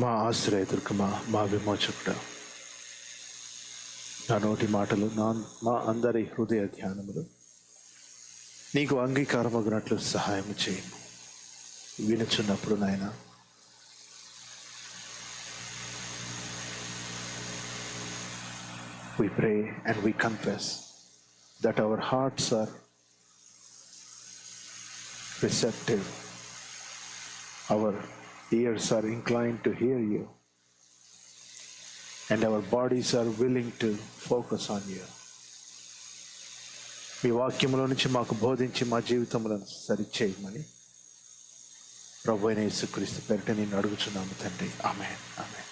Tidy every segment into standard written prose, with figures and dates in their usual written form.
మా ఆశ్రయదుర్గమా, మా విమోచకుడా, నా నోటి మాటలు మా అందరి హృదయ ధ్యానములు నీకు అంగీకారమగినట్లు సహాయం చేయము. వినుచున్నప్పుడు నాయన we pray and we confess that our hearts are receptive, our ears are inclined to hear you, and our bodies are willing to focus on you. మీ వాక్యములో నుంచి మాకు బోధించి మా జీవితములను సరిచేయమని ప్రభు అయిన యేసుక్రీస్తు పేరిట నేను అడుగుచున్నాము తండ్రి. ఆమేన్, ఆమేన్.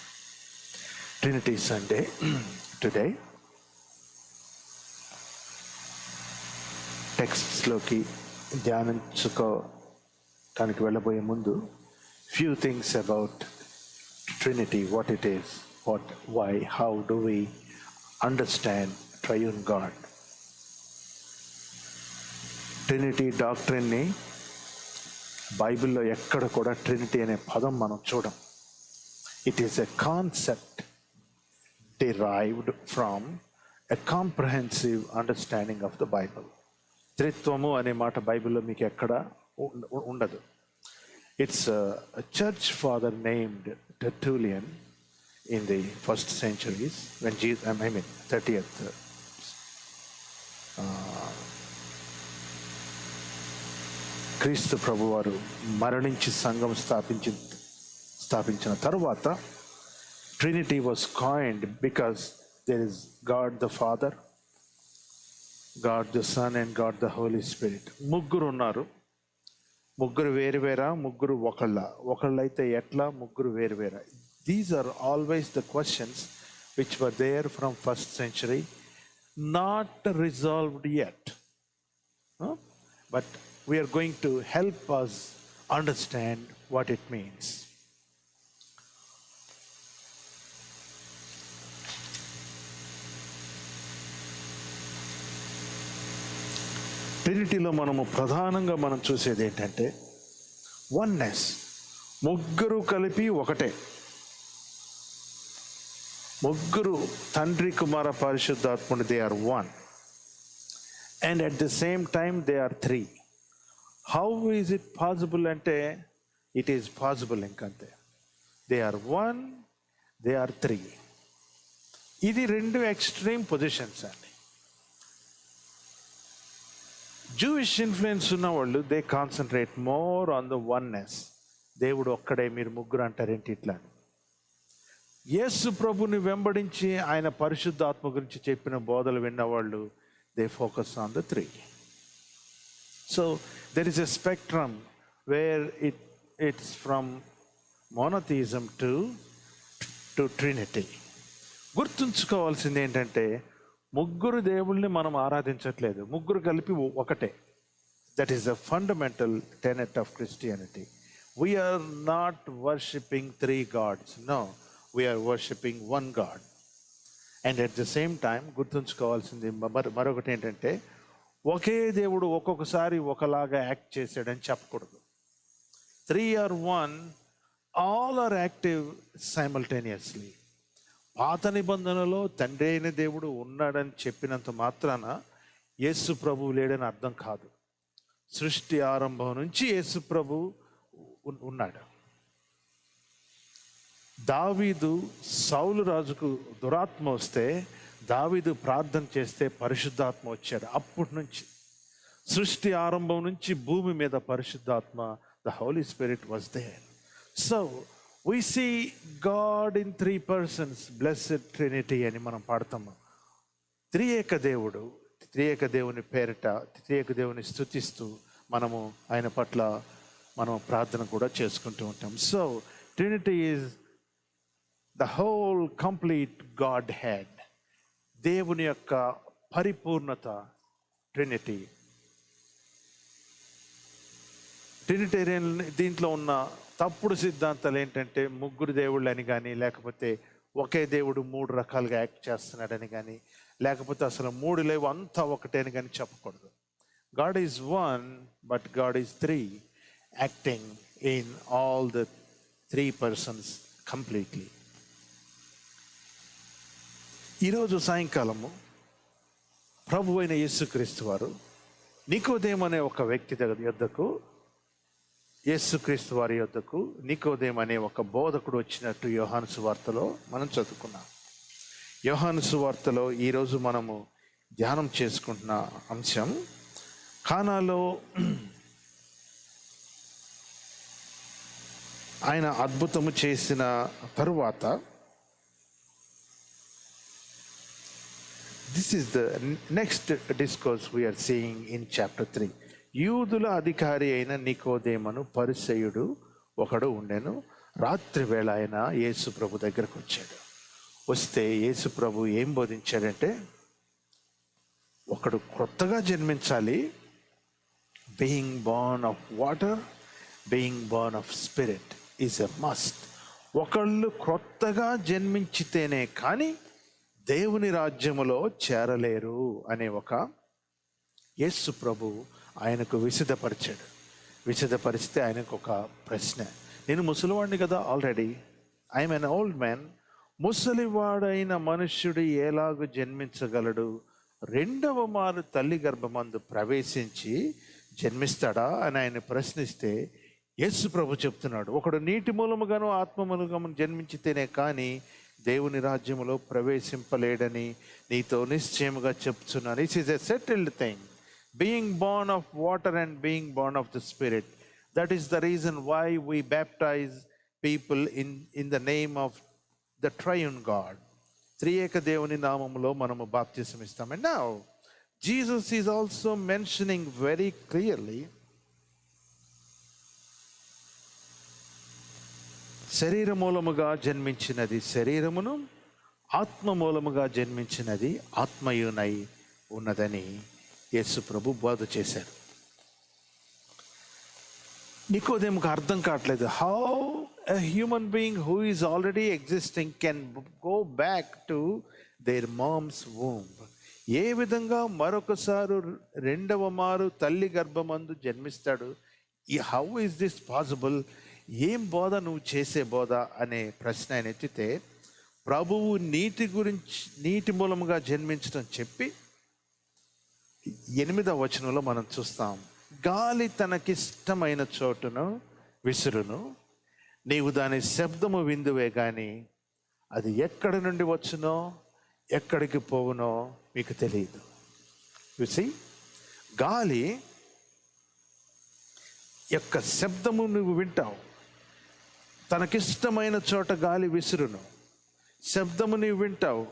Trinity Sunday today. టెక్స్ట్స్లోకి ధ్యానించుకోవటానికి వెళ్ళబోయే ముందు few things about Trinity, what it is, what, why, how do we understand triune God. Trinity డాక్ట్రిన్ని బైబిల్లో ఎక్కడ కూడా ట్రినిటీ అనే పదం మనం చూడం. It is a concept derived from a comprehensive understanding of the Bible. త్రిత్వము అనే మాట బైబిల్లో మీకు ఎక్కడ ఉండదు. It's a church father named Tertullian in the first centuries, when Jesus, 30th క్రీస్తు ప్రభు వారు మరణించి సంఘం స్థాపించిన తరువాత Trinity was coined because there is God the Father, God the Son and God the Holy Spirit. ముగ్గురు ఉన్నారు. ముగ్గురు వేరువేరా, ముగ్గురు ఒకళ్ళైతే ఎట్లా, ముగ్గురు వేరువేరా? These are always the questions which were there from first century, not resolved yet, but we're going to help us understand what it means. ట్రినిటీలో మనము ప్రధానంగా మనం చూసేది ఏంటంటే వన్నెస్. ముగ్గురు కలిపి ఒకటే. ముగ్గురు తండ్రి, కుమార, పరిశుద్ధాత్ముడు, they are one, and at the same time they are three. How is it possible అంటే ఇట్ ఈజ్ పాసిబుల్. ఇంకంతే. They are one, they are three. ఇది రెండు ఎక్స్ట్రీమ్ పొజిషన్స్ అండి. జూయిష్ ఇన్ఫ్లుయెన్స్ ఉన్న వాళ్ళు they concentrate more on the oneness. దేవుడు ఒక్కడే, మీరు ముగ్గురు అంటారేంటి ఇట్లా. యేసు ప్రభుని వెంబడించి ఆయన పరిశుద్ధాత్మ గురించి చెప్పిన బోధలు విన్నవాళ్ళు they focus on the three. So there is a spectrum where it's from monotheism to Trinity. గుర్తుంచుకోవాల్సింది ఏంటంటే ముగ్గురు దేవుళ్ళని మనం ఆరాధించట్లేదు, ముగ్గురు కలిపి ఒకటే. That is the fundamental tenet of Christianity. We're not worshipping three gods, no, we're worshipping one God. And at the same time గుర్తుంచుకోవాల్సింది మరొకటి ఏంటంటే ఒకే దేవుడు ఒక్కొక్కసారి ఒకలాగా యాక్ట్ చేశాడని చెప్పకూడదు. Three are one, all are active simultaneously. పాత నిబంధనలో తండ్రి అయిన దేవుడు ఉన్నాడని చెప్పినంత మాత్రాన యేసు ప్రభు లేడని అర్థం కాదు. సృష్టి ఆరంభం నుంచి యేసు ప్రభు ఉన్నాడు. దావీదు, సౌలు రాజుకు దురాత్మ వస్తే దావీదు ప్రార్థన చేస్తే పరిశుద్ధాత్మ వచ్చాడు. అప్పటి నుంచి సృష్టి ఆరంభం నుంచి భూమి మీద పరిశుద్ధాత్మ, the Holi spirit was there. So we see God in three persons, blessed Trinity అని మనం పాడతాము. త్రియేక దేవుని పేరిట త్రియేక దేవుని స్తుతిస్తూ మనము ఆయన పట్ల మనం ప్రార్థన కూడా చేసుకుంటూ ఉంటాం. So Trinity is the whole complete God head, దేవుని యొక్క పరిపూర్ణత ట్రినిటీ. ట్రినిటేరియన్ దీంట్లో ఉన్న తప్పుడు సిద్ధాంతాలు ఏంటంటే ముగ్గురు దేవుళ్ళు అని కానీ, లేకపోతే ఒకే దేవుడు మూడు రకాలుగా యాక్ట్ చేస్తున్నాడని కానీ, లేకపోతే అసలు మూడు లేవు అంతా ఒకటే అని కానీ చెప్పకూడదు. God is one, but God is three, acting in all the three persons completely. ఈరోజు సాయంకాలము ప్రభు అయిన యేసుక్రీస్తు వారు నికోదేము అనే ఒక వ్యక్తి యొద్దకు, యేసుక్రీస్తు వారి యొద్దకు నికోదేము అనే ఒక బోధకుడు వచ్చినట్టు యోహాను సువార్తలో మనం చదువుకున్నాం. యోహాను సువార్తలో ఈరోజు మనము ధ్యానం చేసుకుంటున్న అంశం, కానాలో ఆయన అద్భుతము చేసిన తరువాత, this is the next discourse we are seeing in chapter 3. యూదుల అధికారి అయిన నికోదేమను పరిసయ్యుడు ఒకడు ఉండెను. రాత్రి వేళ ఆయన యేసు ప్రభు దగ్గరకు వచ్చాడు. వస్తే యేసు ప్రభు ఏం బోధించాడంటే, ఒకడు కొత్తగా జన్మించాలి. Being born of water, being born of spirit is a must. ఒకళ్ళు కొత్తగా జన్మించితేనే కానీ దేవుని రాజ్యములో చేరలేరు అనే ఒక యేసు ప్రభు ఆయనకు విశదపరిస్తే ఆయనకు ఒక ప్రశ్న. నేను ముసలివాడిని కదా, already I'm an old man. ముసలివాడైన మనుష్యుడు ఎలాగూ జన్మించగలడు? రెండవ మారు తల్లి గర్భమందు ప్రవేశించి జన్మిస్తాడా అని ఆయన ప్రశ్నిస్తే యేసు ప్రభు చెప్తున్నాడు, ఒకడు నీటి మూలముగాను ఆత్మ మూలముగాను జన్మించితేనే కానీ దేవుని రాజ్యములో ప్రవేశింపలేడని నీతో నిశ్చయముగా చెప్తున్నాను. It is a settled thing. Being born of water and being born of the spirit. That is the reason why we baptize people in the name of the triune God. త్రియేక దేవుని నామములో మనము బాప్తిసం ఇస్తాం. And now Jesus is also mentioning very clearly, శరీర మూలముగా జన్మించినది శరీరమును, ఆత్మ మూలముగా జన్మించినది ఆత్మయునై ఉన్నదని యేసు ప్రభు బోధ చేశారు. నికోదేముకు అర్థం కావట్లేదు. How a human being who is already existing can go back to their mom's womb. ఏ విధంగా మరొకసారి రెండవ మారు తల్లి గర్భమందు జన్మిస్తాడు? How is this possible? ఏం బోధ నువ్వు చేసే బోధ అనే ప్రశ్న ఆయన ఎత్తితే, ప్రభువు నీటి మూలముగా జన్మించడం చెప్పి 8వ వచనంలో మనం చూస్తాం, గాలి తనకిష్టమైన చోటును విసురును, నీవు దాని శబ్దము విందువే కానీ అది ఎక్కడి నుండి వచ్చునో ఎక్కడికి పోవునో మీకు తెలియదు. చూసి, గాలి యొక్క శబ్దము నువ్వు వింటావు. తనకిష్టమైన చోట గాలి విసురును, శబ్దము నీవు వింటావు,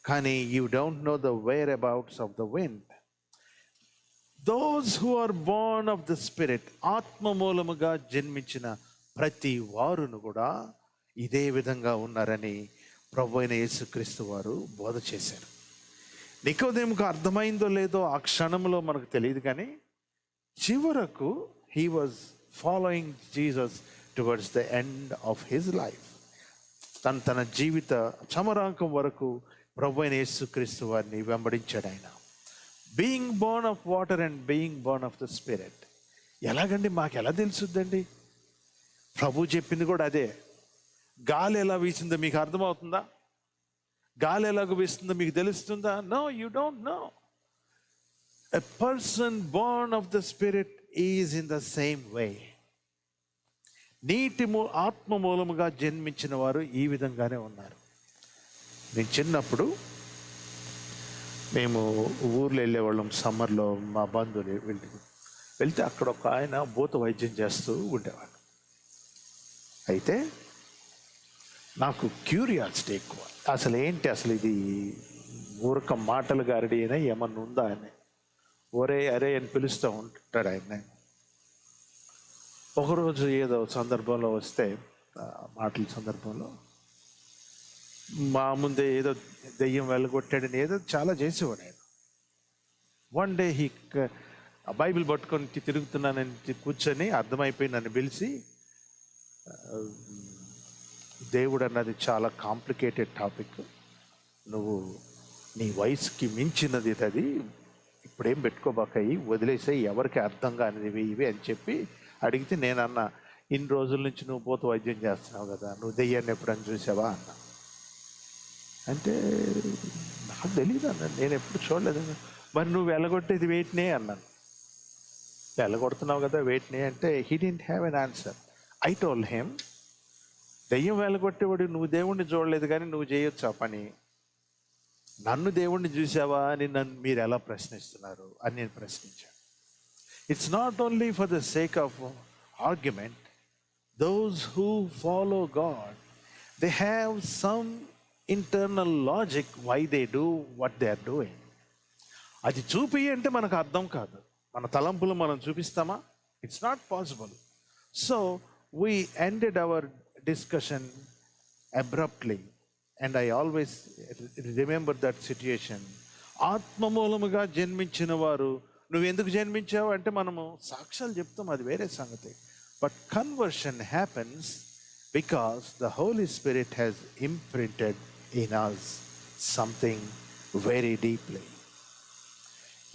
కానీ you don't know the whereabouts of the wind. Those who are born of the spirit, ఆత్మ మూలముగా జన్మించిన ప్రతి వారును కూడా ఇదే విధంగా ఉన్నారని ప్రభు అయిన యేసుక్రీస్తు వారు బోధ చేశారు. నికోదేముకు అర్థమైందో లేదో ఆ క్షణంలో మనకు తెలియదు, కానీ చివరకు he was following Jesus towards the end of his life. తన జీవిత చమరాంకం వరకు ప్రభు అయిన యేసుక్రీస్తు వారిని వెంబడించాడు ఆయన. Being born of water and being born of the spirit. ఎలాగండి? మాకు ఎలా తెలుసుద్దండి? ప్రభు చెప్పింది కూడా అదే. గాలి ఎలా వీసిందో మీకు అర్థమవుతుందా? గాలి ఎలాగ వీస్తుందో మీకు తెలుస్తుందా? No, you don't know. A person born of the spirit is in the same way. ఆత్మ మూలముగా జన్మించిన వారు ఈ విధంగానే ఉన్నారు. నేను చిన్నప్పుడు మేము ఊర్లో వెళ్ళేవాళ్ళం. సమ్మర్లో మా బంధువులు వెళ్తే అక్కడ ఒక ఆయన భూత వైద్యం చేస్తూ ఉండేవాడు. అయితే నాకు క్యూరియాసిటీ ఎక్కువ. అసలు ఏంటి, అసలు ఇది ఊరక మాటలు గారడి అయినా ఏమన్నా ఉందా అని, ఒరే అరే అని పిలుస్తూ ఉంటాడు ఆయన. ఒకరోజు ఏదో సందర్భంలో వస్తే, మాటల సందర్భంలో మా ముందే ఏదో దెయ్యం వెళ్ళగొట్టాడని ఏదో చాలా చేసేవాడు ఆయన. వన్ డే బైబిల్ పట్టుకొని తిరుగుతున్నానని కూర్చొని అర్థమైపోయి నన్ను పిలిచి, దేవుడు అన్నది చాలా కాంప్లికేటెడ్ టాపిక్, నువ్వు నీ వయసుకి మించినది అది, ఇప్పుడేం పెట్టుకోబాకాయి, వదిలేసాయి, ఎవరికి అర్థం కానివి ఇవి అని చెప్పి అడిగితే నేనన్నా, ఇన్ని రోజుల నుంచి నువ్వు పోతూ వైద్యం చేస్తున్నావు కదా, నువ్వు దెయ్యాన్ని ఎప్పుడని చూసావా అన్నా. అంటే నాకు తెలియదు అన్నాడు, నేను ఎప్పుడు చూడలేదు. మరి నువ్వు వెళ్ళగొట్టేది వెయిట్నే అన్నాను. వెళ్ళగొడుతున్నావు కదా వెయిట్నే అంటే he didn't have an answer. I told him, దెయ్యం వెళ్ళగొట్టేవాడు నువ్వు దేవుణ్ణి చూడలేదు కానీ నువ్వు చేయొచ్చు ఆ పని, నన్ను దేవుణ్ణి చూసావా అని నన్ను మీరు ఎలా ప్రశ్నిస్తున్నారు అని నేను ప్రశ్నించాను. It's not only for the sake of argument. Those who follow God, they have some internal logic why they do what they are doing. అది చూపి అంటే మనకు అర్థం కాదు. మన తలంపులు మనం చూపిస్తామా? It's not possible. So we ended our discussion abruptly. And I always remember that situation. ఆత్మ మూలముగా జన్మించిన వారు నువ్వు ఎందుకు జన్మించావు అంటే మనము సాక్ష్యాలు చెప్తాం, అది వేరే సంగతి. But conversion happens because the Holi Spirit has imprinted in us something very deeply.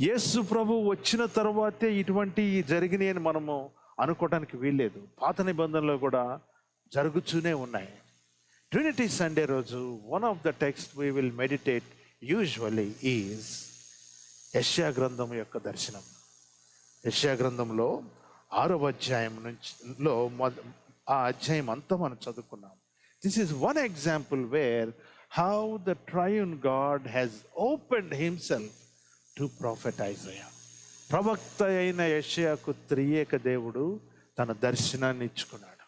Yesu ప్రభు వచ్చిన తర్వాతే ఇటువంటి జరిగినాయి అని మనము అనుకోవడానికి వీల్లేదు. పాత నిబంధనలో కూడా జరుగుతూనే ఉన్నాయి. ట్రినిటీ సండే రోజు one of the text we will meditate usually is యెషయా గ్రంథం యొక్క దర్శనం. యెషయా గ్రంథంలో 6వ అధ్యాయం నుంచిలో ఆ అధ్యాయం అంతా మనం చదువుకున్నాం. This is one example where how the triune God has opened himself to prophet Isaiah. ప్రవక్త అయిన యెషయాకు త్రియేక దేవుడు తన దర్శనాన్ని ఇచ్చుకున్నాడు,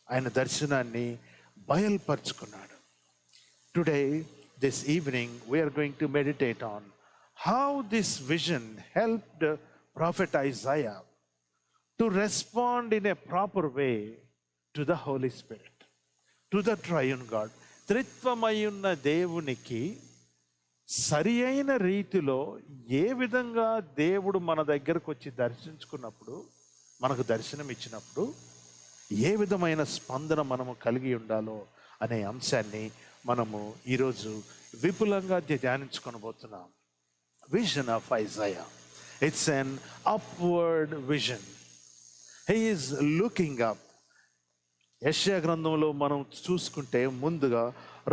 ఆయన దర్శనాన్ని బయలుపరుచుకున్నాడు. Today this evening we're going to meditate on how this vision helped prophet Isaiah to respond in a proper way to the Holi Spirit, to the triune God. త్రిత్వమయున్న దేవునికి సరి అయిన రీతిలో ఏ విధంగా దేవుడు మన దగ్గరకు వచ్చి దర్శించుకున్నప్పుడు, మనకు దర్శనం ఇచ్చినప్పుడు ఏ విధమైన స్పందన మనము కలిగి ఉండాలో అనే అంశాన్ని మనము ఈరోజు విపులంగా ధ్యానించుకొనబోతున్నాం. Vision of Isaiah, it's an upward vision. He is looking up. Yeshaya గ్రంథంలో మనం చూసుకుంటే ముందుగా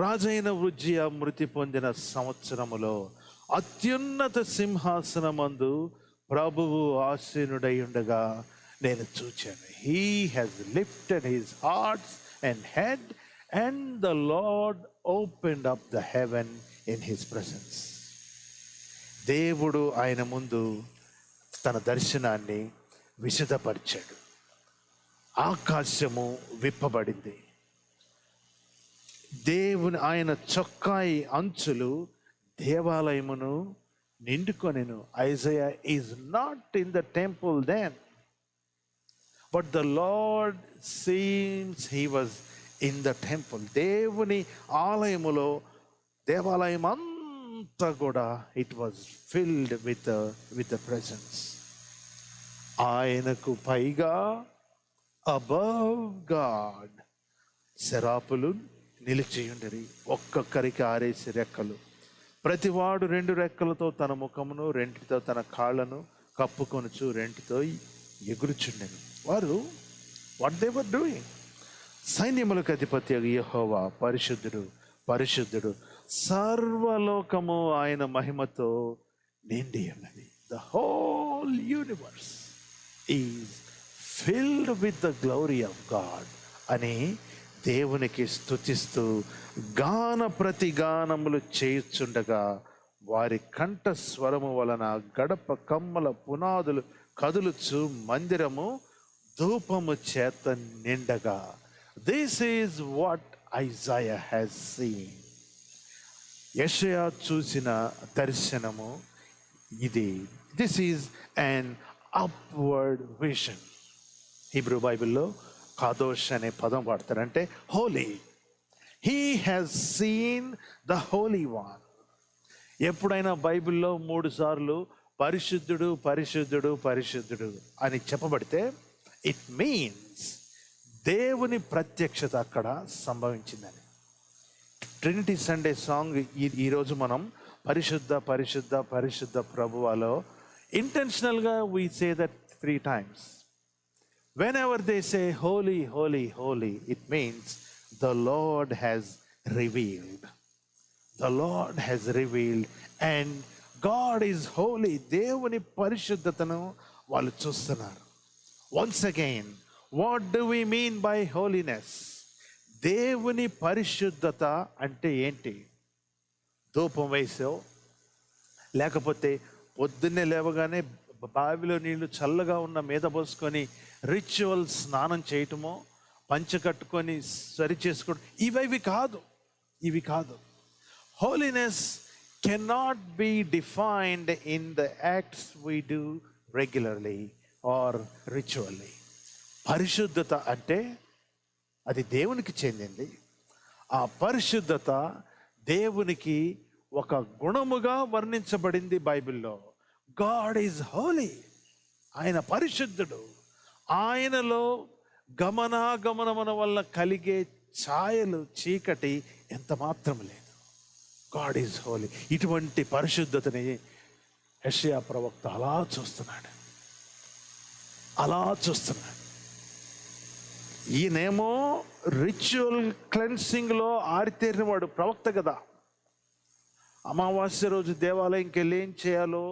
రాజైన ఉజ్జియా మృతి పొందిన సంవత్సరములో అత్యున్నత సింహాసనమందు ప్రభువు ఆసీనుడై ఉండగా నేను చూచాను. He has lifted his hearts and head and the Lord opened up the heaven in his presence. దేవుడు ఆయన ముందు తన దర్శనాన్ని విశదపరిచాడు. ఆకాశము విప్పబడింది. దేవుని ఆయన చొక్కాయి అంచులు దేవాలయమును నిండుకొనెను. Isaiah is not in the temple then, but the Lord seems he was in the temple. దేవుని ఆలయములో, దేవాలయం అంతా కూడా it was filled with the presence. ఆయనకు పైగా అబవ్ గాడ్ శరాపులు నిలిచియుండిరి, ఒక్కొక్కరికి 6 రెక్కలు. ప్రతివాడు 2 రెక్కలతో తన ముఖమును, 2 తన కాళ్ళను కప్పుకొనుచు 2 ఎగురుచుండెను. వారు వాట్ దే వర్ డూయింగ్? సైన్యములకు అధిపతి యెహోవా పరిశుద్ధుడు, పరిశుద్ధుడు, సర్వలోకము ఆయన మహిమతో నిండి ఉన్నది. The whole universe is filled with the glory of God అని దేవునికి స్తుతిస్తూ గాన ప్రతిగానములు చేయుచుండగా వారి కంఠ స్వరము వలన గడప కమ్మల పునాదులు కదులుచు మందిరము ధూపము చేత నిండగా. This is what Isaiah has seen. Yeshaya చూసిన దర్శనము ఇది. This is an upward vision. Hebrew బైబిల్లో కాదోష్ అనే పదం వాడతారు, అంటే holy. He has seen the Holy One. ఎప్పుడైనా బైబిల్లో 3 సార్లు పరిశుద్ధుడు, పరిశుద్ధుడు, పరిశుద్ధుడు అని చెప్పబడితే ఇట్ మీన్స్ దేవుని ప్రత్యక్షత అక్కడ సంభవించిందని. ట్రినిటీ సండే సాంగ్ ఈరోజు మనం పరిశుద్ధ పరిశుద్ధ పరిశుద్ధ ప్రభువాలో ఇంటెన్షనల్గా we say that 3 times. Whenever they say holy, holy, holy, it means the Lord has revealed. The Lord has revealed and God is holy. దేవుని పరిశుద్ధతను వాళ్ళు చూస్తున్నారు. Once again, what do we mean by holiness? దేవుని పరిశుద్ధత అంటే ఏంటి? ధూపం వేసో, లేకపోతే పొద్దున్నే లేవగానే బావిలో నీళ్లు చల్లగా ఉన్న మీద పోసుకొని రిచువల్ స్నానం చేయటమో, పంచ కట్టుకొని సరి చేసుకోవడం, ఇవి కాదు. Holiness cannot be defined in the acts we do regularly or ritually. పరిశుద్ధత అంటే అది దేవునికి చెందింది. ఆ పరిశుద్ధత దేవునికి ఒక గుణముగా వర్ణించబడింది బైబిల్లో. God is Holi. ఆయన పరిశుద్ధుడు. ఆయనలో గమనాగమనముల వల్ల కలిగే ఛాయలు, చీకటి ఎంత మాత్రం లేదు. God is Holi. ఇటువంటి పరిశుద్ధతని యెషయా ప్రవక్త అలా చూస్తున్నాడు. ఈయనేమో రిచువల్ క్లెన్సింగ్లో ఆరితేరిన వాడు, ప్రవక్త కదా. అమావాస్య రోజు దేవాలయంకి వెళ్ళి ఏం చేయాలో,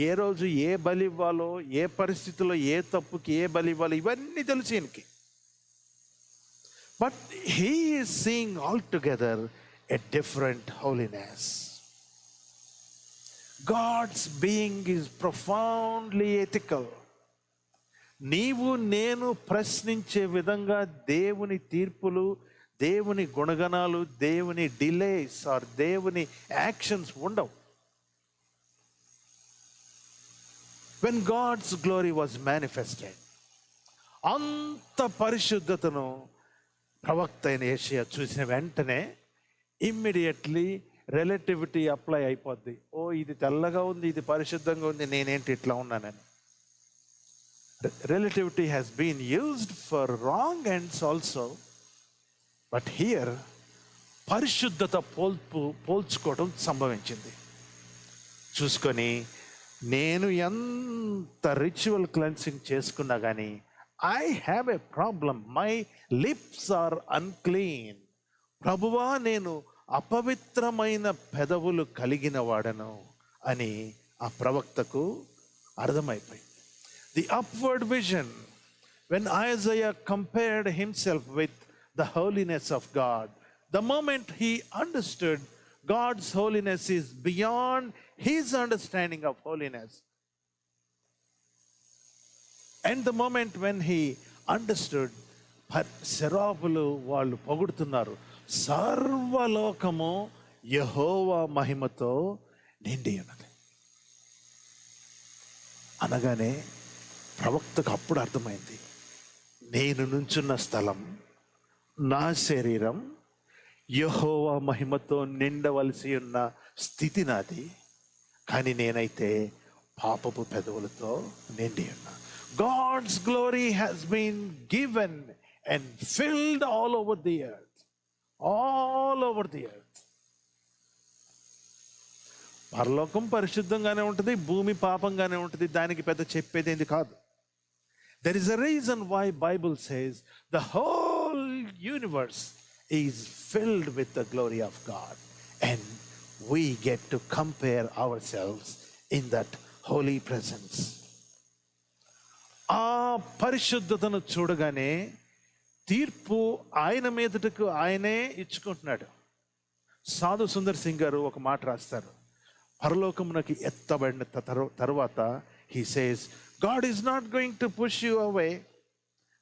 ఏ రోజు ఏ బలి ఇవ్వాలో, ఏ పరిస్థితుల్లో ఏ తప్పుకి ఏ బలి ఇవ్వాలో, ఇవన్నీ తెలుసు ఈయనకి. But he is seeing all together a different holiness. God's being is profoundly ethical. నీవు నేను ప్రశ్నించే విధంగా దేవుని తీర్పులు, దేవుని గుణగణాలు, దేవుని డిలేస్ ఆర్ దేవుని యాక్షన్స్ ఉండవు. When God's glory was manifested, అంత పరిశుద్ధతను ప్రవక్త అయిన యెషయా చూసిన వెంటనే ఇమ్మీడియట్లీ రిలేటివిటీ అప్లై అయిపోద్ది. ఓ, ఇది తెల్లగా ఉంది, ఇది పరిశుద్ధంగా ఉంది, నేనేంటి ఇట్లా ఉన్నానని. Relativity has been used for wrong ends also, but here పరిశుద్ధత పోల్చుకోవడం సంభవించింది. చూసుకొని, నేను ఎంత రిచువల్ క్లెన్సింగ్ చేసుకున్నా కానీ I have a problem, my lips are unclean. ప్రభువా, నేను అపవిత్రమైన పెదవులు కలిగిన వాడను అని ఆ ప్రవక్తకు అర్థమైపోయింది. The upward vision, when Isaiah compared himself with the holiness of God, the moment he understood God's holiness is beyond his understanding of holiness, and the moment when he understood, శరాపులు వాళ్ళు పొగుడుతున్నారు, సర్వలోకము యెహోవా మహిమతో నిండి ఉన్నది అనగానే ప్రవక్తకు అప్పుడు అర్థమైంది, నేను నుంచున్న స్థలం, నా శరీరం యెహోవా మహిమతో నిండవలసి ఉన్న స్థితి నాది. కానీ నేనైతే పాపపు పెదవులతో నిండి ఉన్నా. God's glory has been given and filled all over the earth. పరలోకం పరిశుద్ధంగానే ఉంటుంది, భూమి పాపంగానే ఉంటుంది. దానికి పెద్ద చెప్పేది కాదు. There is a reason why Bible says the whole universe is filled with the glory of God, and we get to compare ourselves in that holy presence. ఆ పరిశుద్ధతను చూడగానే తీర్పు ఆయన మీదటకు ఆయనే ఇచ్చుకుంటున్నాడు. సాధు సుందర్ సింగ్ గారు ఒక మాట రాస్తారు, పరలోకమునకు ఎత్తబడిన తర్వాత he says, God is not going to push you away.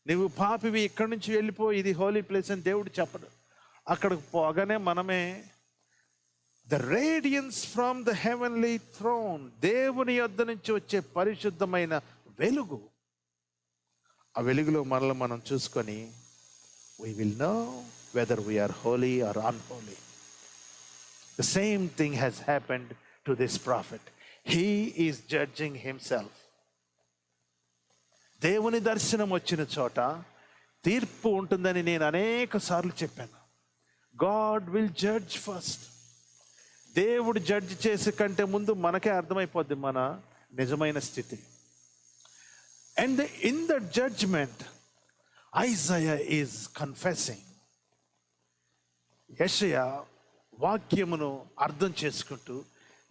నువ్వు పాపివి, ఇక్కడి నుంచి వెళ్ళిపో, ఇది హోలీ ప్లేస్ అని దేవుడు చెప్పడు. అక్కడికి పోగానే మనమే the radiance from the heavenly throne, దేవుని యొద్ద నుంచి వచ్చే పరిశుద్ధమైన వెలుగు, ఆ వెలుగులో మనల్ని మనం చూసుకొని we will know whether we are holy or unholy. The same thing has happened to this prophet. He is judging himself. దేవుని దర్శనం వచ్చిన చోట తీర్పు ఉంటుందని నేను అనేక సార్లు చెప్పాను. God will judge first. దేవుడు జడ్జ్ చేసే కంటే ముందు మనకే అర్థమైపోద్ది మన నిజమైన స్థితి. And in the judgment Isaiah is confessing. యెషయా వాక్యమును అర్థం చేసుకుంటూ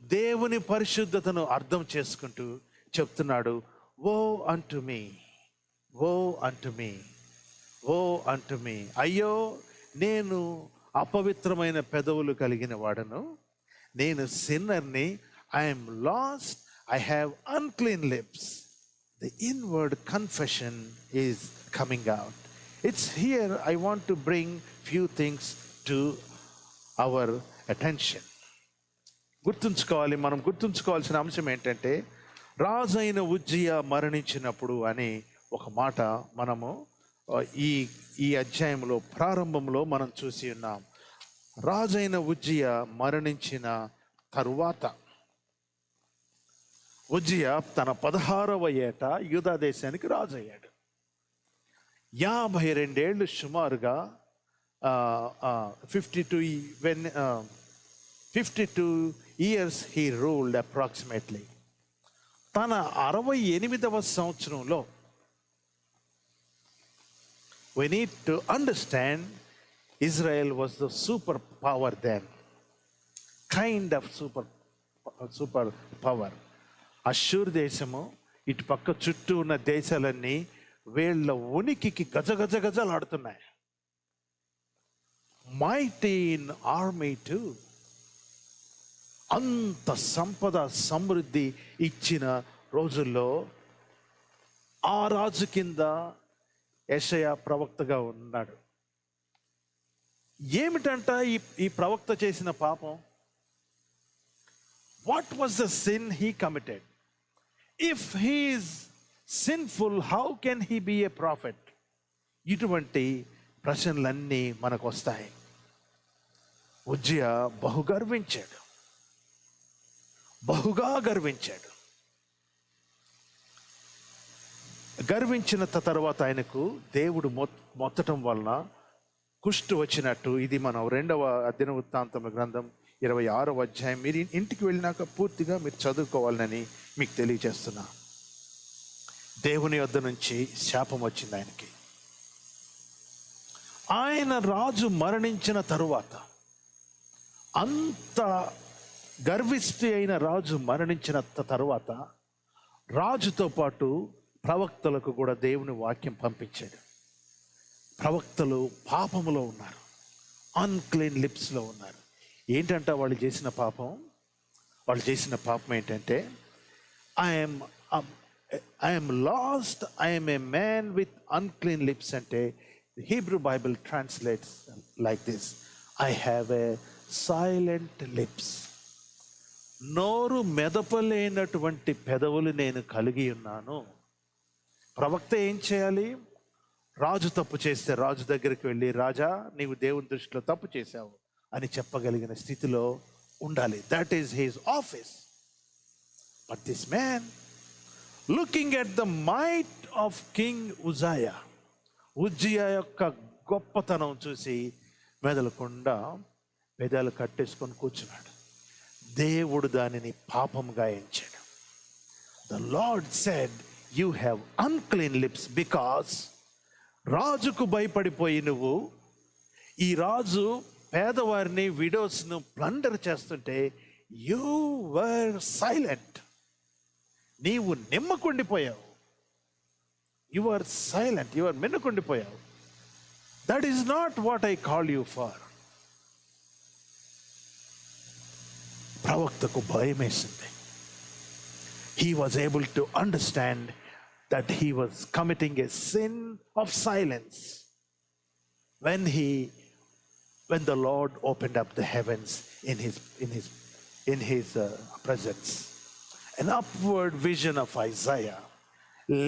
దేవుని పరిశుద్ధతను అర్థం చేసుకుంటూ చెప్తున్నాడు, ఓ అంటు మీ, ఓ అంటు మీ, ఓ అంటు మీ. అయ్యో, నేను అపవిత్రమైన పెదవులు కలిగిన వాడను, నేను సిన్నర్ని, I'm lost, I have unclean lips. The inward confession is coming out. It's here I want to bring few things to our attention. మనం గుర్తుంచుకోవాల్సిన అంశం ఏంటంటే, రాజైన ఉజ్జియా మరణించినప్పుడు అని ఒక మాట మనము ఈ అధ్యాయంలో ప్రారంభంలో మనం చూసి ఉన్నాం. రాజైన ఉజ్జియా మరణించిన తరువాత ఉజ్జియా తన 16వ ఏట యూదా దేశానికి రాజు అయ్యాడు. 52 ఏళ్ళు సుమారుగా 52 years he ruled approximately. తన 68వ సంవత్సరంలో, we need to understand Israel was the super power then, kind of super power. అష్షూర్ దేశము ఇటు పక్క చుట్టూ ఉన్న దేశాలన్నీ వీళ్ళ ఉనికికి గజగజలాడుతున్నాయి. Mighty in army too. అంత సంపద సమృద్ధి ఇచ్చిన రోజుల్లో ఆ రాజు కింద యెషయా ప్రవక్తగా ఉన్నాడు. ఏమిటంట ఈ ప్రవక్త చేసిన పాపం? What was the sin he committed? If he is sinful, how can he be a prophet? ఇటువంటి ప్రశ్నలన్నీ మనకు వస్తాయి. ఉజ్జియా బహుగా గర్వించాడు. గర్వించిన తర్వాత ఆయనకు దేవుడు మొత్తటం వలన కుష్టు వచ్చినట్టు. ఇది మనం 2వ దినవృత్తాంతముల గ్రంథం 26వ అధ్యాయం. మీరు ఇంటికి వెళ్ళినాక పూర్తిగా మీరు చదువుకోవాలని మీకు తెలియజేస్తున్నా. దేవుని వద్ద నుంచి శాపం వచ్చింది ఆయనకి. ఆయన రాజు మరణించిన తరువాత, అంత గర్విష్టి అయిన రాజు మరణించిన తరువాత, రాజుతో పాటు ప్రవక్తలకు కూడా దేవుని వాక్యం పంపించాడు. ప్రవక్తలు పాపములో ఉన్నారు, అన్క్లీన్ లిప్స్లో ఉన్నారు. ఏంటంట వాళ్ళు చేసిన పాపం? వాళ్ళు చేసిన పాపం ఏంటంటే, I'm lost, I'm a man with unclean lips అంటే Hebrew Bible translates like this: I have a silent lips. నోరు మెదపలేనటువంటి పెదవులు నేను కలిగి ఉన్నాను. ప్రవక్త ఏం చేయాలి? రాజు తప్పు చేస్తే రాజు దగ్గరికి వెళ్ళి, రాజా, నీవు దేవుని దృష్టిలో తప్పు చేశావు అని చెప్పగలిగిన స్థితిలో ఉండాలి. That is his office. But this man, looking at the might of king Uzziah, Uzziah యొక్క గొప్పతనం చూసి మెదలకుండా పెదాలు కట్టేసుకొని కూర్చున్నాడు. దేవుడు దానిని పాపంగా ఎంచాడు. The Lord said, you have unclean lips because, రాజుకు భయపడిపోయి నువ్వు, ఈ రాజు పేదవారిని, విడోస్ను ప్లండర్ చేస్తుంటే యూ వర్ సైలెంట్. నీవు నిమ్మకుండిపోయావు. You are silent, you are మిన్నకుండిపోయావు. That is not what I call you for. ప్రవక్తకు భయం వేసింది. He was able to understand that he was committing a sin of silence when the Lord opened up the heavens in his presence. An upward vision of Isaiah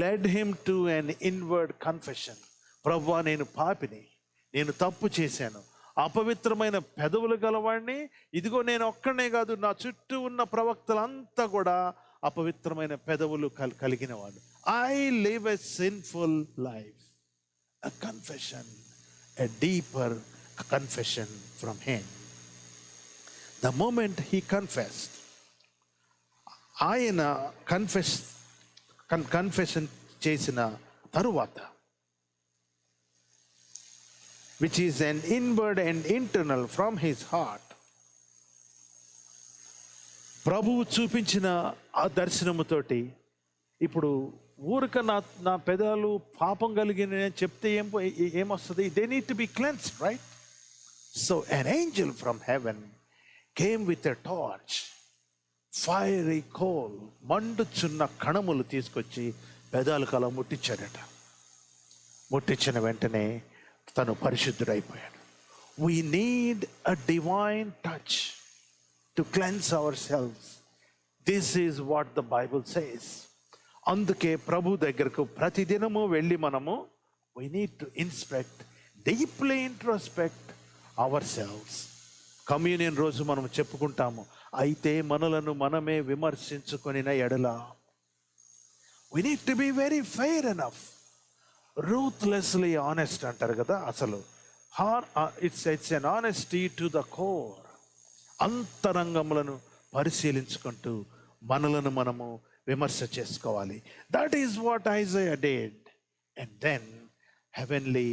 led him to an inward confession. ప్రభువా, నేను పాపిని, నేను తప్పు చేశాను, అపవిత్రమైన పెదవులు గలవాడిని. ఇదిగో నేను ఒక్కనే కాదు, నా చుట్టూ ఉన్న ప్రవక్తలంతా కూడా అపవిత్రమైన పెదవులు కలిగిన వాడు. I live a sinful life. A confession, a deeper confession from him. The moment he confessed, ఆయన కన్ఫెషన్ చేసిన తరువాత which is an inward and internal from his heart. ప్రభువు చూపించిన ఆ దర్శనముతోటి ఇప్పుడు ఊరిక నా పెదాలు పాపం కలిగిన చెప్తే ఏమొస్తుంది? They need to be cleansed, right? So an angel from heaven came with a torch, fiery coal, మండుచున్న కణములు తీసుకొచ్చి పెదాలకు అలా ముట్టించాడట. ముట్టించిన వెంటనే తను పరిశుద్ధుడైపోయాడు. We need a divine touch to cleanse ourselves. This is what the Bible says. అందుకే ప్రభు దగ్గరకు ప్రతిదినము వెళ్ళి మనము we need to inspect, deeply introspect ourselves. Communion రోజు మనం చెప్పుకుంటాము, అయితే మనలను మనమే విమర్శించుకొనిన ఎడల. we need to be very fair enough, ruthlessly honest అంటారు కదా. అసలు it's an honesty to the core. అంతరంగములను పరిశీలించుకుంటూ మనలను మనము విమర్శ చేసుకోవాలి. That is what Isaiah did. And then heavenly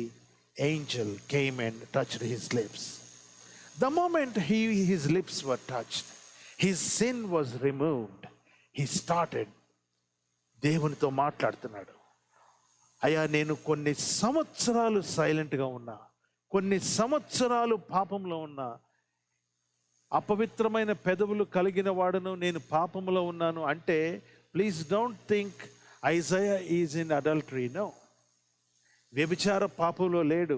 angel came and touched his lips. The moment his lips were touched, his sin was removed. He started దేవునితో మాట్లాడుతున్నాడు. అయ్యా, నేను కొన్ని సంవత్సరాలు సైలెంట్గా ఉన్నా, కొన్ని సంవత్సరాలు పాపంలో ఉన్నా, అపవిత్రమైన పెదవులు కలిగిన వాడును, నేను పాపంలో ఉన్నాను అంటే, please don't think Isaiah is in adultery. No, వ్యభిచార పాపంలో లేడు,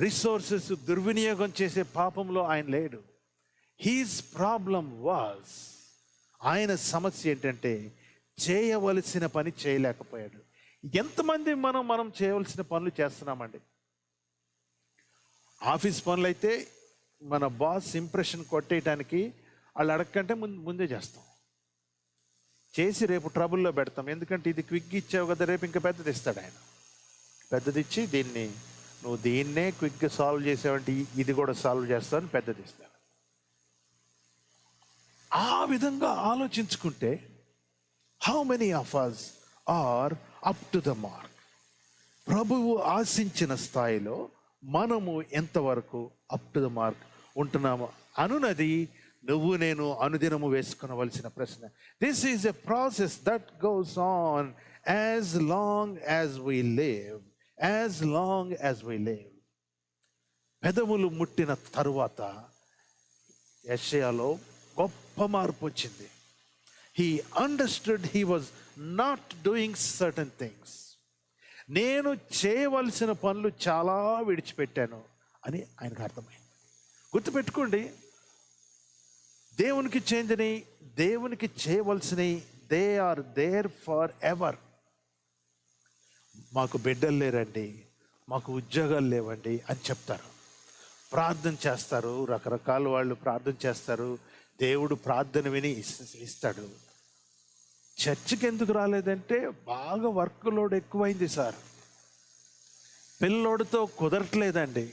రిసోర్సెస్ దుర్వినియోగం చేసే పాపంలో ఆయన లేడు. హీజ్ ప్రాబ్లం వాజ్, ఆయన సమస్య ఏంటంటే చేయవలసిన పని చేయలేకపోయాడు. ఎంతమంది మనం చేయవలసిన పనులు చేస్తున్నామండి? ఆఫీస్ పనులు అయితే మన బాస్ ఇంప్రెషన్ కొట్టేయటానికి వాళ్ళు అడగకంటే ముందే చేస్తాం, చేసి రేపు ట్రబుల్లో పెడతాం. ఎందుకంటే ఇది క్విక్ ఇచ్చావు కదా, రేపు ఇంకా పెద్దది ఇస్తాడు ఆయన. పెద్దది ఇచ్చి నువ్వు దీన్నే క్విక్గా సాల్వ్ చేసావంటే ఇది కూడా సాల్వ్ చేస్తావని పెద్దది ఇస్తాడు. ఆ విధంగా ఆలోచించుకుంటే how many of us are up to the mark? ప్రభువు ఆశించిన స్థాయిలో మనము ఎంతవరకు అప్ టు ద మార్క్ ఉంటున్నాము అనున్నది నువ్వు నేను అనుదినము వేసుకునవలసిన ప్రశ్న. This is a process that goes on as long as we live, as long as we live. పెదవులు ముట్టిన తరువాత యెషయాలో గొప్ప మార్పు వచ్చింది. He understood he was not doing certain things. నేను చేయవలసిన పనులు చాలా విడిచిపెట్టాను అని ఆయనకు అర్థమైంది. గుర్తుపెట్టుకోండి, దేవునికి చెందినవి, దేవునికి చేయవలసినవి, they are there forever. మాకు బిడ్డలు లేరండి, మాకు ఉద్యోగాలు లేవండి అని చెప్తారు, ప్రార్థన చేస్తారు, రకరకాల వాళ్ళు ప్రార్థన చేస్తారు, దేవుడు ప్రార్థన విని ఇస్తాడు. చర్చికి ఎందుకు రాలేదంటే బాగా వర్క్ లోడ్ ఎక్కువైంది సార్, పిల్లోడితో కుదరట్లేదండి.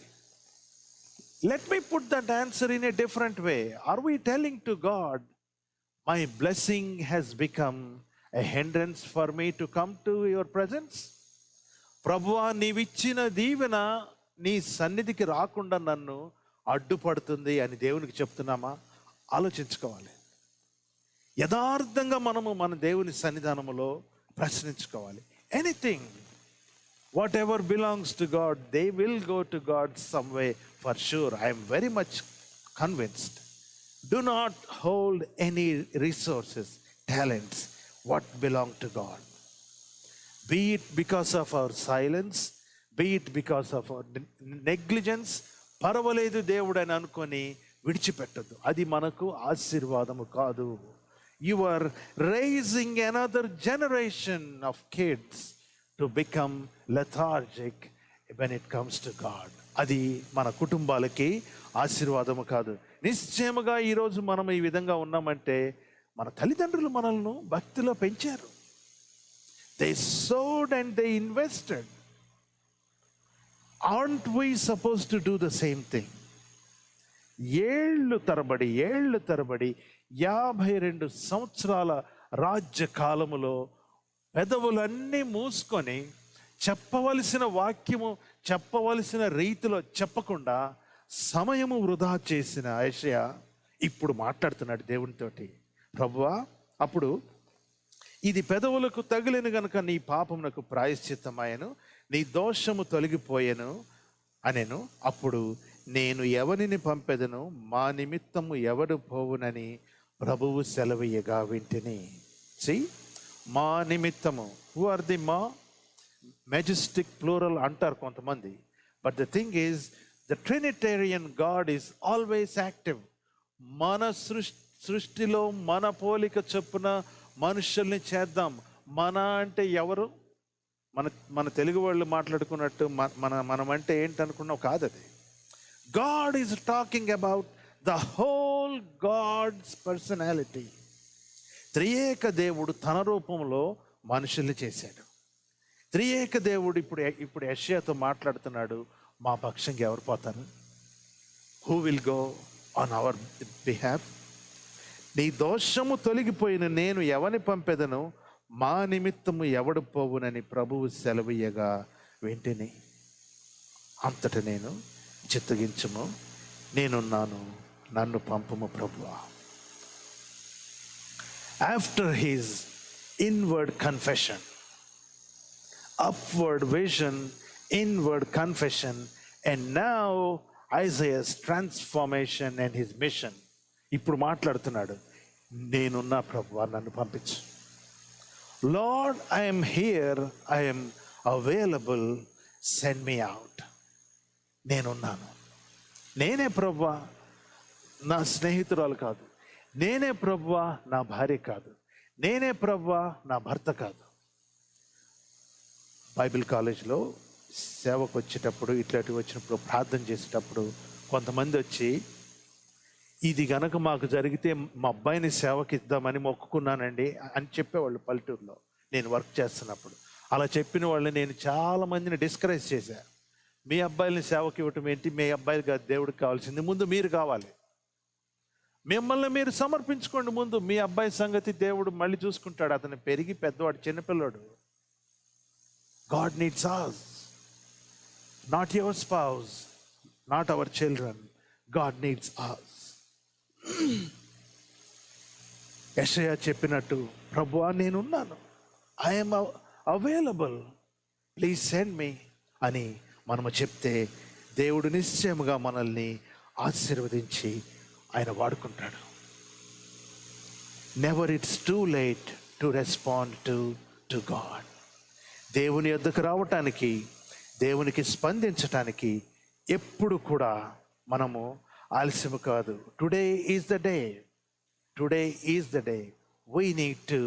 Let me put that answer in a different way. Are we telling to God, my blessing has become a hindrance for me to come to your presence? ప్రభువా, నీవిచ్చిన దీవెన నీ సన్నిధికి రాకుండా నన్ను అడ్డుపడుతుంది అని దేవునికి చెప్తున్నామా? ఆలోచించుకోవాలి. యథార్థంగా మనము మన దేవుని సన్నిధానములో ప్రశ్నించుకోవాలి. Anything, whatever belongs to God, they will go to God some way for sure. I'm very much convinced. Do not hold any resources, talents, what belong to God. Be it because of our silence, be it because of our negligence, పర్వాలేదు దేవుడు అని అనుకొని విడిచిపెట్టద్దు. అది మనకు ఆశీర్వాదము కాదు. You are raising another generation of kids to become lethargic when it comes to God. అది మన కుటుంబాలకి ఆశీర్వాదము కాదు. నిశ్చయముగా ఈరోజు మనం ఈ విధంగా ఉన్నామంటే మన తల్లిదండ్రులు మనల్ని భక్తిలో పెంచారు. They sowed and they invested. Aren't we supposed to do the same thing? ఏళ్ళు తరబడి 52 సంవత్సరాల రాజ్య కాలములో పెదవులన్నీ మూసుకొని చెప్పవలసిన వాక్యము చెప్పవలసిన రీతిలో చెప్పకుండా సమయము వృధా చేసిన యెషయా ఇప్పుడు మాట్లాడుతున్నాడు దేవునితోటి. ప్రభువా, అప్పుడు ఇది పెదవులకు తగిలిన గనుక నీ పాపమునకు ప్రాయశ్చిత్తమాయను, నీ దోషము తొలగిపోయెను అనెను. అప్పుడు నేను ఎవరిని పంపెదను, మా నిమిత్తము ఎవడు పోవునని ప్రభువు సెలవీయగా వింటిని. సి, మా నిమిత్తము. హూ ఆర్ ది మా? మెజెస్టిక్ ప్లూరల్ అంటారు కొంతమంది. But the thing is, the Trinitarian God is always active. మన సృష్టిలో మన పోలిక చొప్పున మనుషుల్ని చేద్దాం. మన అంటే ఎవరు? మన తెలుగు వాళ్ళు మాట్లాడుకున్నట్టు మనం అంటే ఏంటనుకున్నావు కాదు. అది God is talking about the whole God's personality. త్రియేక దేవుడు తన రూపంలో మనుషుల్ని చేశాడు. త్రియేక దేవుడు ఇప్పుడు యెషయాతో మాట్లాడుతున్నాడు. మా పక్షంగా ఎవరు పోతారు? Who will go on hour behalf? నీ దోషము తొలగిపోయిన నేను ఎవని పంపెదను, మా నిమిత్తము ఎవడు పోవునని ప్రభువు సెలవీయగా వింటిని. అంతట నేను, చిత్తగించుము, నేనున్నాను, నన్ను పంపుము ప్రభువా. After his inward confession, upward vision, inward confession, and now Isaiah's transformation and his mission. ఇప్పుడు మాట్లాడుతున్నాడు, నేనున్నా ప్రభువా, నన్ను పంపించు. Lord, I am here, I am available, send me out. నేనున్నాను. నేనే ప్రభువా, నా స్నేహితురాలు కాదు. నేనే ప్రభువా, నా భార్య కాదు. నేనే ప్రభువా, నా భర్త కాదు. బైబిల్ కాలేజ్లో సేవకు వచ్చేటప్పుడు, ఇట్లాంటివి వచ్చినప్పుడు, ప్రార్థన చేసేటప్పుడు కొంతమంది వచ్చి, ఇది గనక మాకు జరిగితే మా అబ్బాయిని సేవకి ఇద్దామని మొక్కుకున్నానండి అని చెప్పేవాళ్ళు పల్లెటూరులో నేను వర్క్ చేస్తున్నప్పుడు. అలా చెప్పిన వాళ్ళని నేను చాలా మందిని డిస్కరేజ్ చేశాను. మీ అబ్బాయిని సేవకి ఇవ్వటం ఏంటి? మీ అబ్బాయిలు కాదు దేవుడికి కావాల్సింది, ముందు మీరు కావాలి. మిమ్మల్ని మీరు సమర్పించుకోండి ముందు. మీ అబ్బాయి సంగతి దేవుడు మళ్ళీ చూసుకుంటాడు. అతను పెరిగి పెద్దవాడు, చిన్నపిల్లాడు. God needs us, not your spouse, not our children. God needs us. యెషయా చెప్పినట్టు, ప్రభువా నేనున్నాను, I am available, please send me అని మనము చెప్తే దేవుడు నిశ్చయముగా మనల్ని ఆశీర్వదించి ఆయన వాడుకుంటాడు. Never it's too late to respond to God. దేవుని యొద్దకు రావటానికి, దేవునికి స్పందించటానికి ఎప్పుడు కూడా మనము ఆలస్యం కాదు. Today is the day. Today is the day. We need to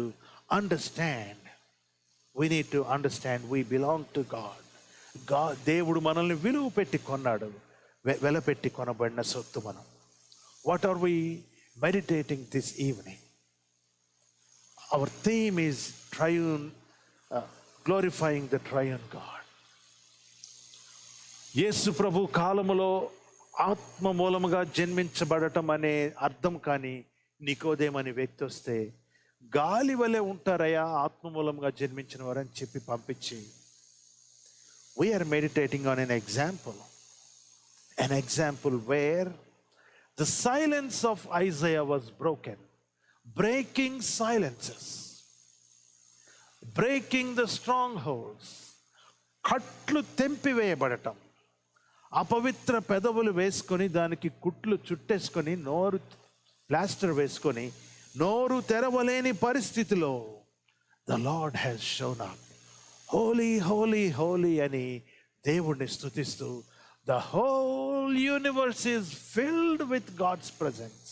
understand. We need to understand we belong to God. దేవుడు మనల్ని విలువ పెట్టి కొన్నాడు. వెలపెట్టి కొనబడిన సొత్తు మనం. What are we meditating this evening? Our theme is triune, glorifying the triune God. యేసు ప్రభు కాలములో ఆత్మ మూలముగా జన్మించబడటం అనే అర్థం కానీ నికోదేమని వ్యక్తి వస్తే, గాలి వలె ఉంటారయ్యా ఆత్మ మూలముగా జన్మించిన వారని చెప్పి పంపించి, we are meditating on an example where the silence of Isaiah was broken. Breaking silences, breaking the strong holds. కట్లు తెంపివేయబడటం. అపవిత్ర పెదవులు వేసుకొని దానికి కుట్లు చుట్టేసుకొని నోరు ప్లాస్టర్ వేసుకొని నోరు తెరవలేని పరిస్థితిలో the Lord has shown up. Holy holy holy అని దేవుణ్ణి స్తుతిస్తూ, the whole universe is filled with God's presence.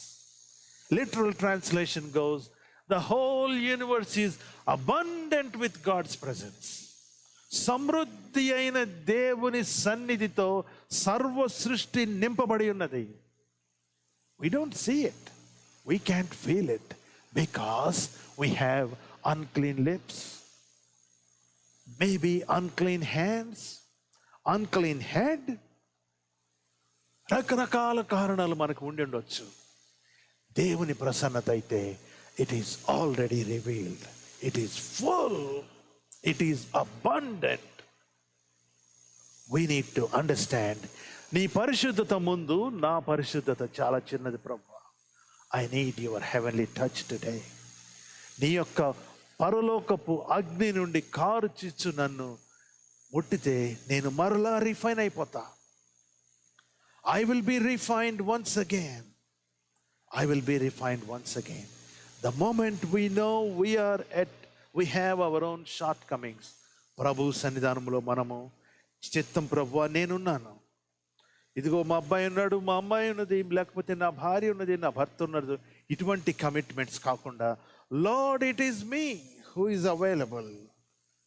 Literal translation goes, the whole universe is abundant with God's presence. సమృద్ధి అయిన దేవుని సన్నిధితో సర్వ సృష్టి నింపబడి ఉన్నది. We don't see it, we can't feel it because we have unclean lips, maybe unclean hands, unclean head. రకరకాల కారణాలు మనకు ఉండి ఉండొచ్చు. దేవుని ప్రసన్నత అయితే it is already revealed. It is full. It is abundant. We need to understand, నీ పరిశుద్ధత ముందు నా పరిశుద్ధత చాలా చిన్నది ప్రభువా. I need your heavenly touch today. నీ యొక్క పరలోకపు అగ్ని నుండి కారు చిచ్చు నన్ను ముట్టితే నేను మరలా రిఫైన్ అయిపోతా. I will be refined once again. I will be refined once again. The moment we know we have our own shortcomings, ప్రభు సన్నిధానంలో మనము చిత్తం ప్రభువా నేనున్నాను, ఇదిగో మా అబ్బాయి ఉన్నాడు, మా అమ్మాయి ఉన్నది, లేకపోతే నా భార్య ఉన్నది, నా భర్త ఉన్నది, ఇటువంటి కమిట్మెంట్స్ కాకుండా Lord it is me who is available,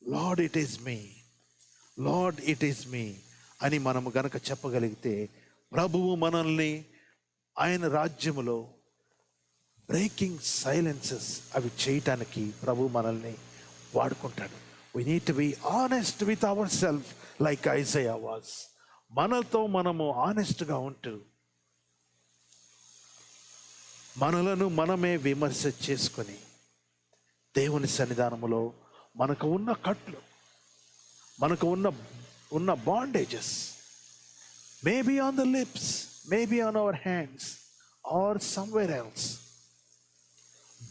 Lord it is me, Lord it is me అని మనము గనక చెప్పగలిగితే ప్రభువు మనల్ని ఆయన రాజ్యములో బ్రేకింగ్ సైలెన్సెస్ అవి చేయటానికి ప్రభు మనల్ని వాడుకుంటాడు. We need to be honest with our self like Isaiah was. మనతో మనము ఆనెస్ట్గా ఉంటూ మనలను మనమే విమర్శ చేసుకొని దేవుని సన్నిధానములో మనకు ఉన్న కట్లు, మనకు ఉన్న bondages, maybe on the lips, maybe on our hands or somewhere else,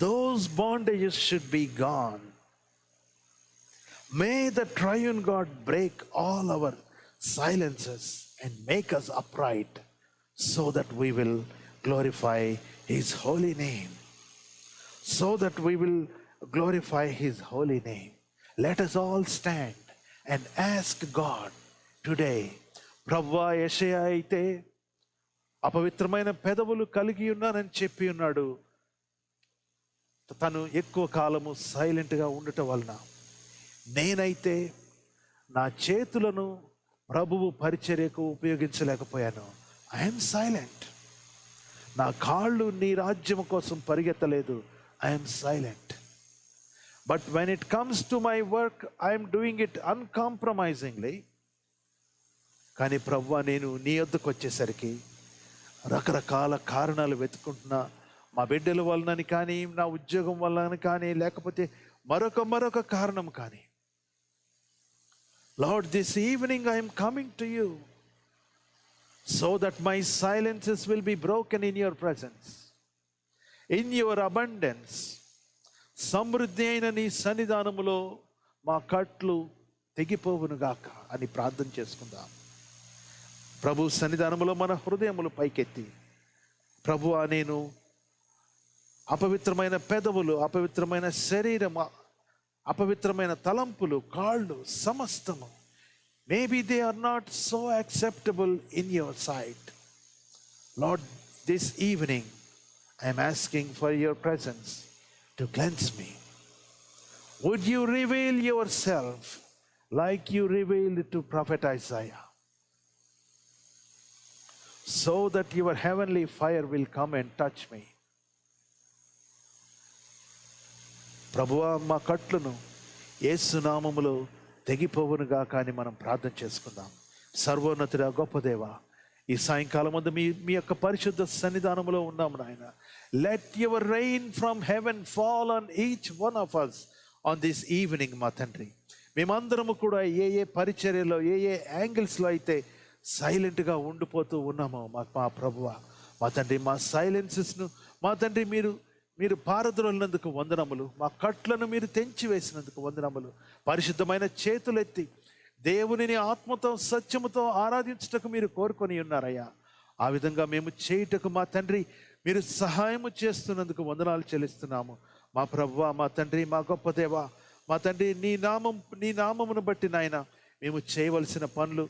those bondages should be gone. May the triune God break all our silences and make us upright so that we will glorify His holy name. So that we will glorify His holy name. Let us all stand and ask God today. ప్రభువా, యెషయా అయితే అపవిత్రమైన పెదవులు కలిగి ఉన్నానని చెప్పి ఉన్నాడు. తను ఎక్కువ కాలము సైలెంట్గా ఉండటం వలన, నేనైతే నా చేతులను ప్రభువు పరిచర్యకు ఉపయోగించలేకపోయాను. I'm silent. నా కాళ్ళు నీ రాజ్యం కోసం పరిగెత్తలేదు. I'm silent. But when it comes to my work I'm doing it uncompromisingly. కానీ ప్రభువా, నేను నీ వద్దకు వచ్చేసరికి రకరకాల కారణాలు వెతుకుంటున్నా. మా బిడ్డల వలనని కానీ, నా ఉద్యోగం వలన కానీ, లేకపోతే మరొక కారణం కానీ. Lord, this evening I'm coming to you so that my silences will be broken in your presence, in your abundance. సమృద్ధి అయిన నీ సన్నిధానములో మా కట్లు తెగిపోవునుగాక అని ప్రార్థన చేసుకుందాం. ప్రభు సన్నిధానములో మన హృదయములు పైకెత్తి, ప్రభువా, నేను అపవిత్రమైన పెదవులు, అపవిత్రమైన శరీరం, అపవిత్రమైన తలంపులు, కాళ్ళు, సమస్తము, maybe they are not so acceptable in your sight. Lord, this evening I'm asking for your presence to cleanse me. Would you reveal yourself like you revealed to prophet Isaiah, so that your heavenly fire will come and touch me. ప్రభువా, మా కట్లను యేసు నామములో తెగిపోవునుగా కానీ మనం ప్రార్థన చేసుకుందాం. సర్వోన్నతుడా, గొప్ప దేవా, ఈ సాయంకాలం ముందు మీ యొక్క పరిశుద్ధ సన్నిధానములో ఉన్నాము నాయన. Let your rain from heaven fall on each one of us on this evening. మా తండ్రి, మేమందరము కూడా ఏ పరిచర్యలో, ఏ యాంగిల్స్లో అయితే సైలెంట్గా ఉండిపోతూ ఉన్నామో మా ప్రభువా, మా తండ్రి, మా సైలెన్సెస్ను మా తండ్రి మీరు పారద్రోలినందుకు వందనములు. మా కట్లను మీరు తెంచి వేసినందుకు వందనములు. పరిశుద్ధమైన చేతులెత్తి దేవునిని ఆత్మతో సత్యముతో ఆరాధించుటకు మీరు కోరుకొని ఉన్నారయ్యా. ఆ విధంగా మేము చేయుటకు మా తండ్రి మీరు సహాయము చేస్తున్నందుకు వందనాలు చెల్లిస్తున్నాము. మా ప్రభువా, మా తండ్రి, మా గొప్ప దేవా, మా తండ్రి, నీ నామమును బట్టి నాయన మేము చేయవలసిన పనులు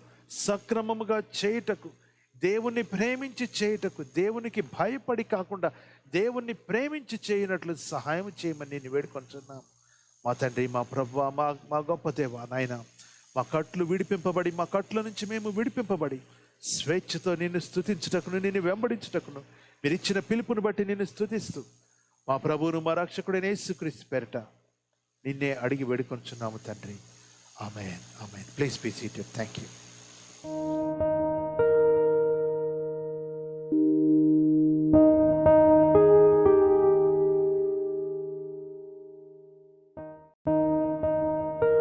సక్రమముగా చేయుటకు, దేవుణ్ణి ప్రేమించి చేయుటకు, దేవునికి భయపడి కాకుండా దేవుణ్ణి ప్రేమించి చేయనట్లు సహాయం చేయమని నేను వేడుకొంటున్నాము. మా తండ్రి, మా ప్రభువా, మా గొప్ప దేవా నాయన, మా కట్లు విడిపింపబడి, మా కట్ల నుంచి మేము విడిపింపబడి స్వేచ్ఛతో నిన్ను స్తుతించుటకును, నిన్ను వెంబడించుటకును మీరు ఇచ్చిన పిలుపును బట్టి నిన్ను స్తుతిస్తూ మా ప్రభువును, మా రక్షకుడైన యేసుక్రీస్తు పేరిట నిన్నే అడిగి వేడుకొంచున్నాము తండ్రి. ఆమేన్, ఆమేన్. Please be seated. Thank you.